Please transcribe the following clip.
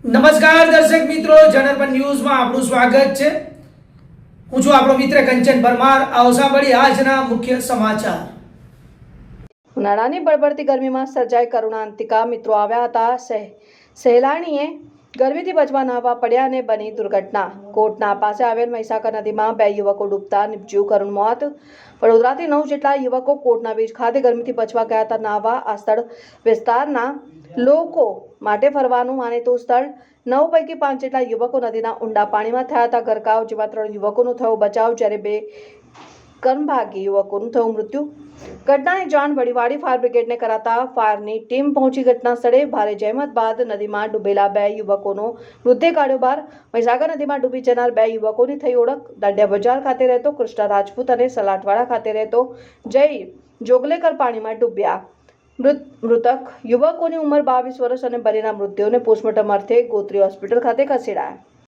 નમસ્કાર દર્શક મિત્રો, જનરપન ન્યૂઝમાં આપનું સ્વાગત છે। હું છું આપણો મિત્ર કંચન પરમાર। આવો સાંભળીએ આજના મુખ્ય સમાચાર। ઉનાળાની બળબડતી ગરમીમાં સર્જાઈ કરુણાંતિકા। મિત્રો આવ્યા હતા। સહેલાણીએ ગરમીથી બચવા નહાવા પડ્યા અને બની દુર્ઘટના। કોટના પાસે આવેલ મહીસાગર નદીમાં 2 યુવકો ડૂબતા નિપજ્યું કરુણ મોત। વડોદરાથી 9 જેટલા યુવકો કોટના બીચ ખાતે ગરમીથી બચવા ગયા હતા નહાવા। આ સ્થળ વિસ્તારના લોકો માટે ફરવાનું માનીતું સ્થળ। 9 પૈકી 5 જેટલા યુવકો નદીના ઊંડા પાણીમાં થયા હતા ગરકાવ, જેમાં 3 યુવકોનું થયો બચાવ, જ્યારે 2 કનભાગી યુવકોનું થયું મૃત્યુ। ઘટનાની જાણ વડીવાડી ફાયર બ્રિગેડને કરાતા ફાયરની ટીમ પહોંચી ઘટના સ્થળે। ભારે જહેમત બાદ નદીમાં ડૂબેલા 2 યુવકોનો મૃતદેહ કાઢ્યો બહાર। મહીસાગર નદીમાં ડૂબી જનાર 2 યુવકોની થઈ ઓળખ। દાંડિયા બજાર ખાતે રહેતો કૃષ્ણા રાજપૂત અને સલાટવાડા ખાતે રહેતો જય જોગલેકર પાણીમાં ડૂબ્યા। મૃતક યુવકોની ઉંમર 22 વર્ષ અને બંનેના મૃતદેહોને પોસ્ટમોર્ટમ અર્થે ગોત્રી હોસ્પિટલ ખાતે ખસેડાયા।